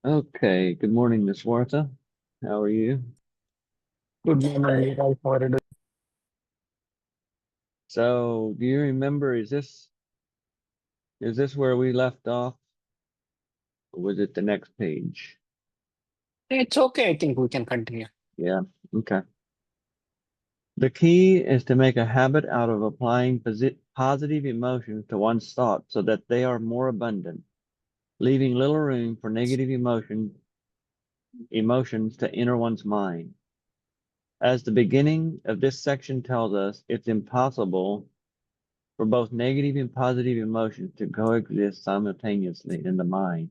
Okay, good morning, Miss Wartha. How are you? Good morning, Neeraj. How are you doing? So, do you remember, is this where we left off? Or was it the next page? It's okay. I think we can continue. Yeah, okay. The key is to make a habit out of applying positive emotions to one's thoughts so that they are more abundant, leaving little room for negative emotions to enter one's mind. As the beginning of this section tells us, it's impossible for both negative and positive emotions to coexist simultaneously in the mind.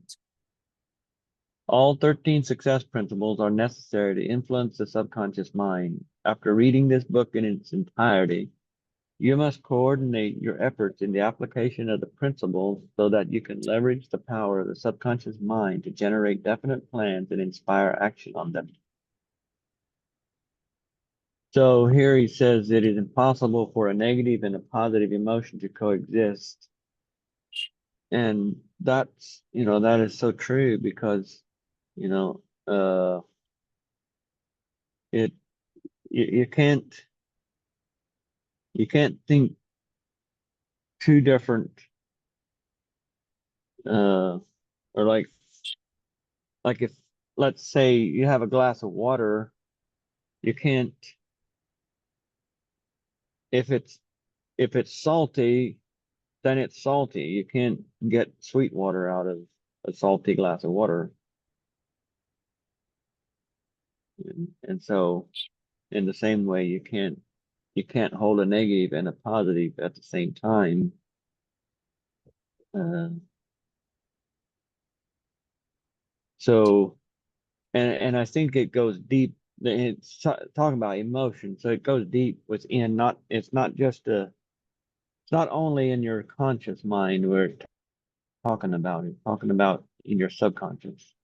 All 13 success principles are necessary to influence the subconscious mind. After reading this book in its entirety, you must coordinate your efforts in the application of the principles so that you can leverage the power of the subconscious mind to generate definite plans and inspire action on them. So here he says it is impossible for a negative and a positive emotion to coexist. And that is so true because, you know, it, you can't think two different, uh, or like if, let's say you have a glass of water, you can't, if it's salty, then it's salty. You can't get sweet water out of a salty glass of water. And so in the same way, you can't hold a negative and a positive at the same time. Uh, so, and I think it goes deep. It's talking about emotion, so it goes deep within. It's not just it's not only in your conscious mind where it's talking about in your subconscious.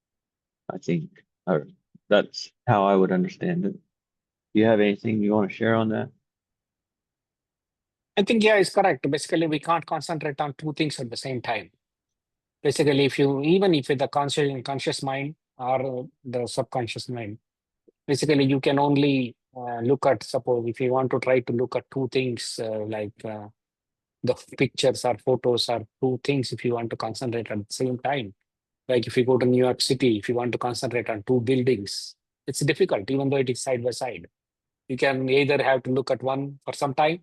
I think, or that's how I would understand it. Do you have anything you want to share on that? I think, yeah, it's correct. Basically, we can't concentrate on two things at the same time. Basically, if you, even if with the conscious mind or the subconscious mind, basically, you can only look at, suppose, if you want to try to look at two things the pictures or photos or two things, if you want to concentrate at the same time. Like if you go to New York City, if you want to concentrate on two buildings, it's difficult, even though it is side by side. You can either have to look at one for some time,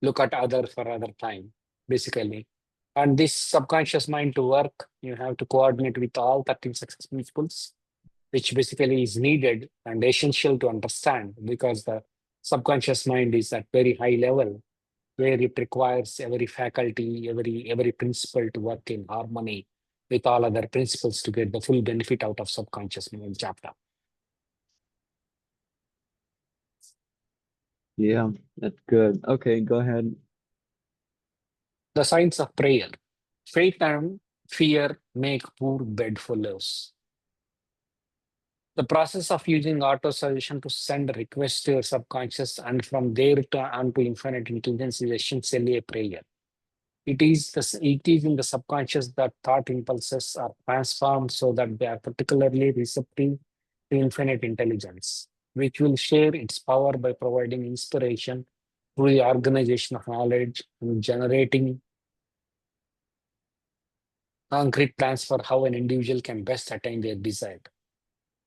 look at other for other time, basically. And this subconscious mind to work, you have to coordinate with all 13 success principles, which basically is needed and essential to understand because the subconscious mind is at very high level where it requires every faculty, every principle to work in harmony with all other principles to get the full benefit out of subconscious mind chapter. Yeah, that's good. Okay, go ahead. The science of prayer. Faith and fear make poor bedfellows. The process of using auto suggestion to send requests to your subconscious and from there to onto infinite intelligence is essentially a prayer. It is in the subconscious that thought impulses are transformed so that they are particularly receptive to infinite intelligence, which will share its power by providing inspiration through the organization of knowledge and generating concrete plans for how an individual can best attain their desire.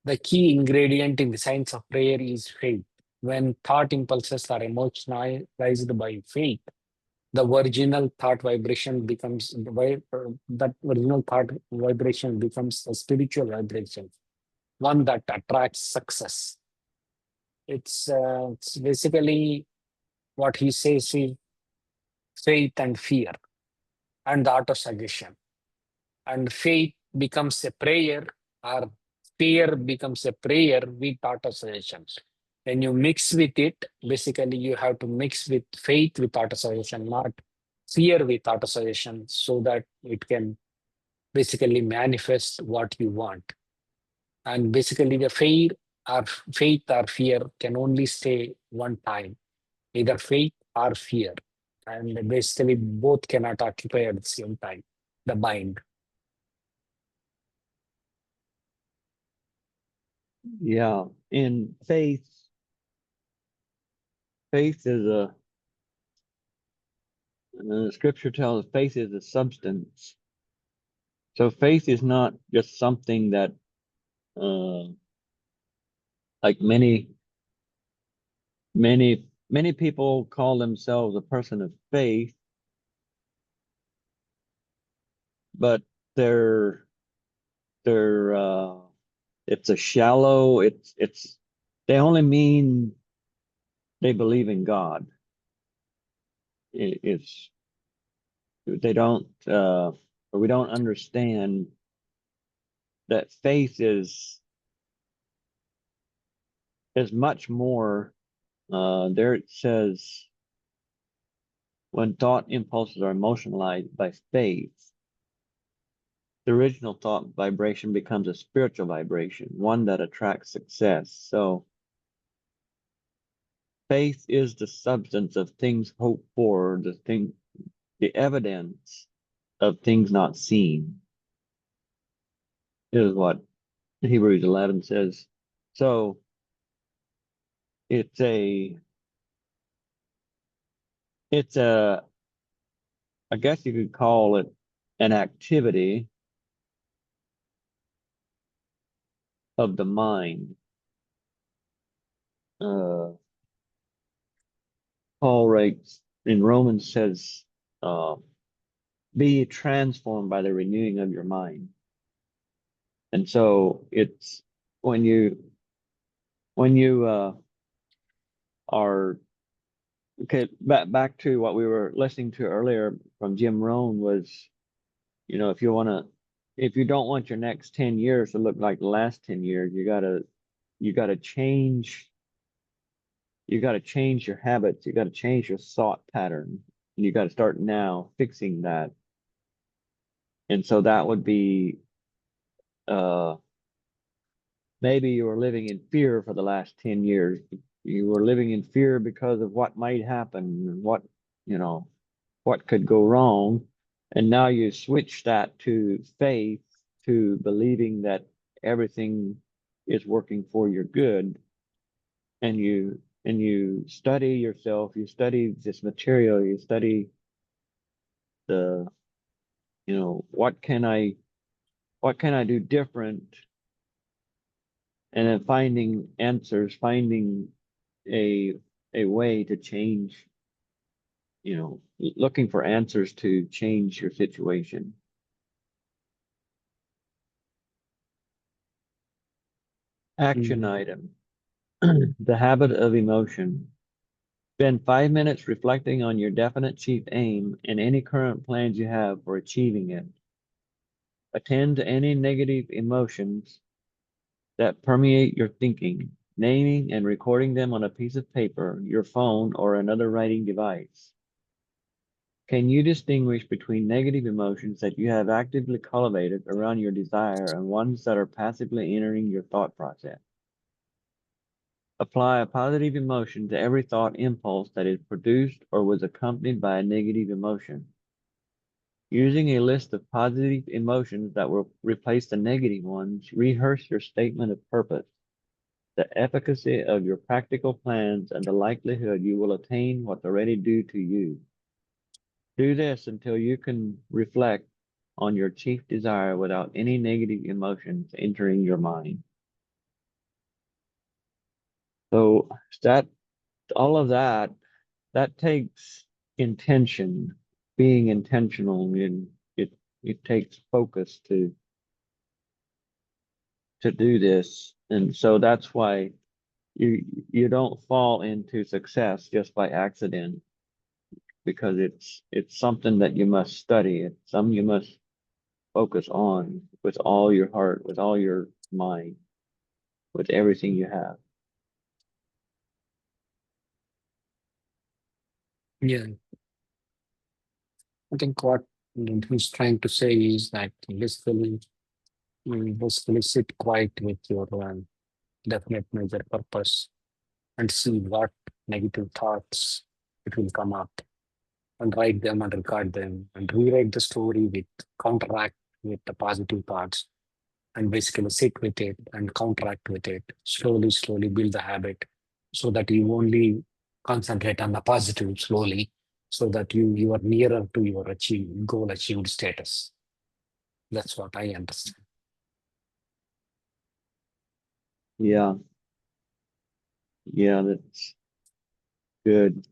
The key ingredient in the science of prayer is faith. When thought impulses are emotionalized by faith, the original thought vibration becomes that original thought vibration becomes a spiritual vibration, one that attracts success. It's basically what he says is faith and fear and the auto suggestion. And faith becomes a prayer or fear becomes a prayer with auto suggestions. When you mix with it, basically you have to mix with faith with auto suggestion, not fear with auto suggestion, so that it can basically manifest what you want. And basically the or faith or fear can only stay one time, either faith or fear. And basically both cannot occupy at the same time, the mind. Yeah, in faith is scripture tells us faith is a substance. So faith is not just something that, uh, like many people call themselves a person of faith, but they're, they're, it's a shallow, they only mean they believe in God. It's, they don't, or we don't understand that faith is much more. There it says, when thought impulses are emotionalized by faith, the original thought vibration becomes a spiritual vibration, one that attracts success. So faith is the substance of things hoped for, the evidence of things not seen, is what Hebrews 11 says. So it's a, it's a, I guess you could call it an activity of the mind. Uh, Paul writes in Romans says, uh, be transformed by the renewing of your mind. And so it's when you are okay, back to what we were listening to earlier from Jim Rohn was, if you don't want your next 10 years to look like the last 10 years, you gotta change, your habits, you gotta change your thought pattern. And you gotta start now fixing that. And so that would be, uh maybe you were living in fear for the last 10 years. You were living in fear because of what might happen and you know, what could go wrong. And now you switch that to faith, to believing that everything is working for your good. And you study yourself, you study this material, you study the, what can I do different? And then finding answers, finding a way to change, looking for answers to change your situation. Action item. The habit of emotion. Spend 5 minutes reflecting on your definite chief aim and any current plans you have for achieving it. Attend to any negative emotions that permeate your thinking, naming and recording them on a piece of paper, your phone, or another writing device. Can you distinguish between negative emotions that you have actively cultivated around your desire and ones that are passively entering your thought process? Apply a positive emotion to every thought impulse that is produced or was accompanied by a negative emotion. Using a list of positive emotions that will replace the negative ones, rehearse your statement of purpose, the efficacy of your practical plans, and the likelihood you will attain what's already due to you. Do this until you can reflect on your chief desire without any negative emotions entering your mind. So that all of that takes intention, being intentional, and it takes focus to do this. And so that's why you don't fall into success just by accident, because it's something that you must study. It's something you must focus on with all your heart, with all your mind, with everything you have. Yeah, I think what he's trying to say is that basically sit quiet with your definite major purpose and see what negative thoughts it will come up, and write them and record them and rewrite the story with counteract with the positive thoughts, and basically sit with it and counteract with it. Slowly build the habit so that you only concentrate on the positive slowly so that you are nearer to your goal achieved status. That's what I understand. Yeah. Yeah, that's good.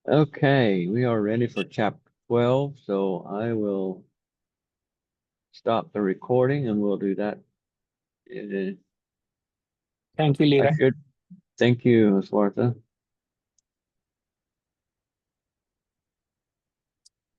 Okay, we are ready for chapter 12, so I will stop the recording and we'll do that. Thank you, I Leroy. should. Thank you, Swartha.